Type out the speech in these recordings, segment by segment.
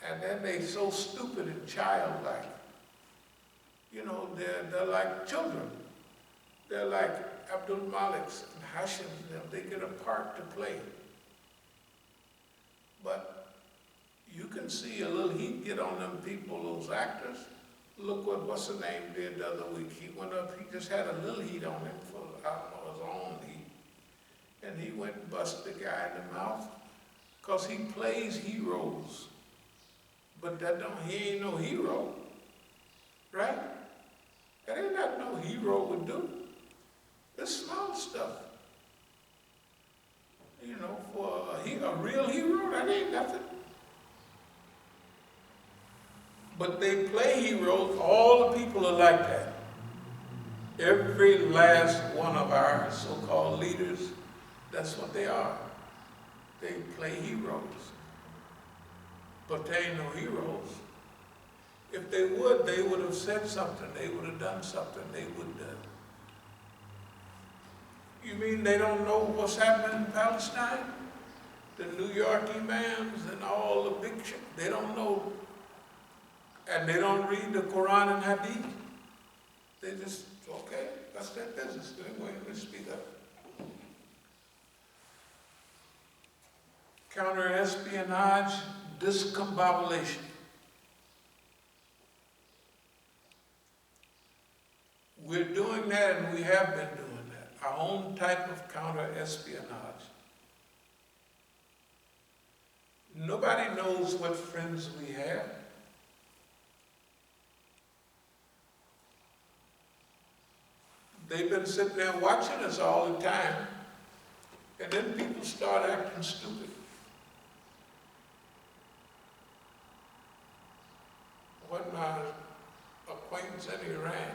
And then they so stupid and childlike. You know, they're like children. They're like Abdul Malik's and Hashim's. They get a part to play. But you can see a little heat get on them people, those actors. Look what's the name did the other week. He went up, he just had a little heat on him for, I don't know, his own heat. And he went and busted the guy in the mouth because he plays heroes. But he ain't no hero, right? That ain't not no hero would do. It's small stuff. You know, for a real hero, that ain't nothing. But they play heroes. All the people are like that. Every last one of our so-called leaders, that's what they are. They play heroes. But they ain't no heroes. If they would have said something. They would have done something. They would have. You mean they don't know what's happening in Palestine? The New York Imams and all the big shit, they don't know. And they don't read the Quran and Hadith. They just, okay, that's their business. Anyway, let's speak up. Counter-espionage, discombobulation. We're doing that, and we have been doing that. Our own type of counter-espionage. Nobody knows what friends we have. They've been sitting there watching us all the time, and then people start acting stupid. One of my acquaintance in Iran,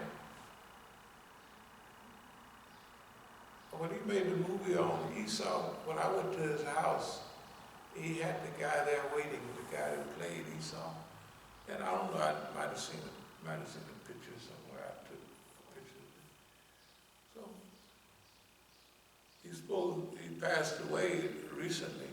when he made the movie on Esau, when I went to his house, he had the guy there waiting, the guy who played Esau. And I don't know, I might have seen the picture somewhere. I took pictures. So, he passed away recently.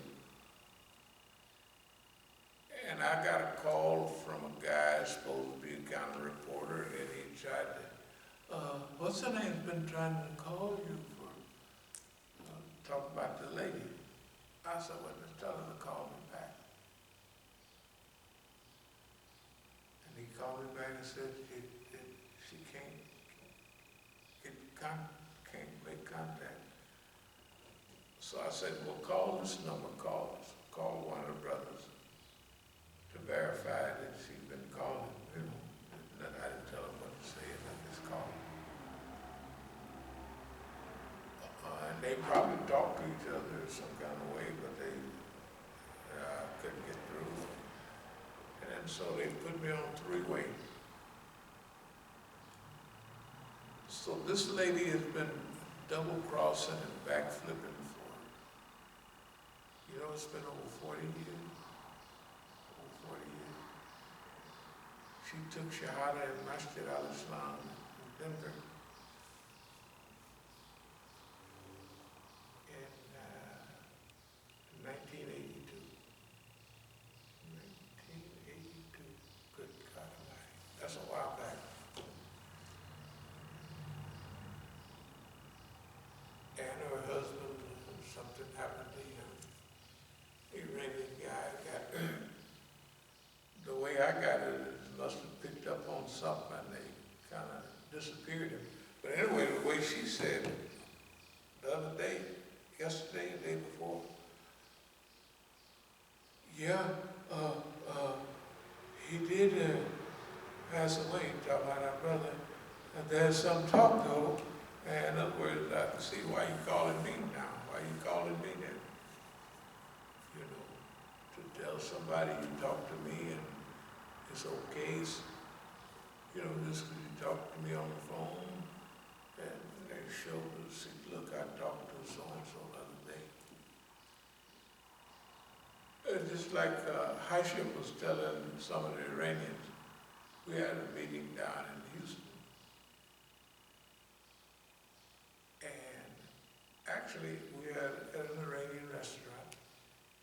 And I got a call from a guy supposed to be a kind of reporter, and he tried to, what's her name, been trying to call you for, talk about the lady. I said, well, just tell her to call me back. And he called me back and said, she can't make contact. So I said, well, call this number, call one of the brothers to verify that she's been calling, you know. And I didn't tell him what to say, and I just called. And they probably talked to each other in some kind of way, but they couldn't get through. And then so they put me on three-way. So this lady has been double-crossing and backflipping for, you know, it's been over 40 years. Over 40 years. She took Shahada in Masjid al-Islam in Denver. In 1982. 1982. Good God Almighty. That's a while back. And her husband, something happened to him. Iranian guy got, the way I got it, must have picked up on something and they kind of disappeared him. But anyway, the way she said it, the other day, yesterday, the day before, yeah, he did pass away, talking about our brother. And there's some talk though, and in other words, I can see why you calling me now. Why you calling me then? You know, to tell somebody you talk to me and it's okay. You know, just because you talk to me on the phone and they show us, look, I talked to so-and-so the other day. It's just like Hashim was telling some of the Iranians, we had a meeting down in Houston. And actually, we had at an Iranian restaurant.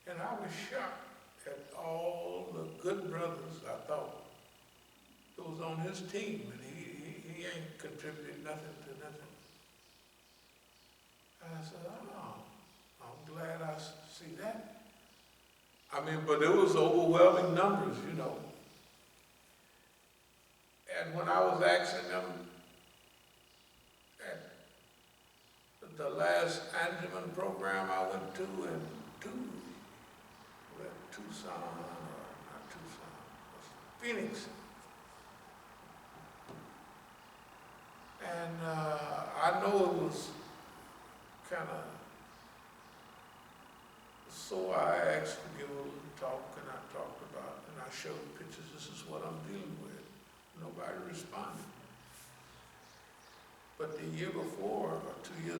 And I was shocked at all the good brothers, I thought. It was on his team, and he ain't contributed nothing to nothing. And I said, oh, I'm glad I see that. I mean, but it was overwhelming numbers, you know. And when I was asking them at the last Anjuman program I went to in Tucson, or not Tucson, Phoenix. And I know it was kind of, so I asked to give a little talk, and I talked about, and I showed pictures, this is what I'm dealing with. Nobody responded. But the year before, or 2 years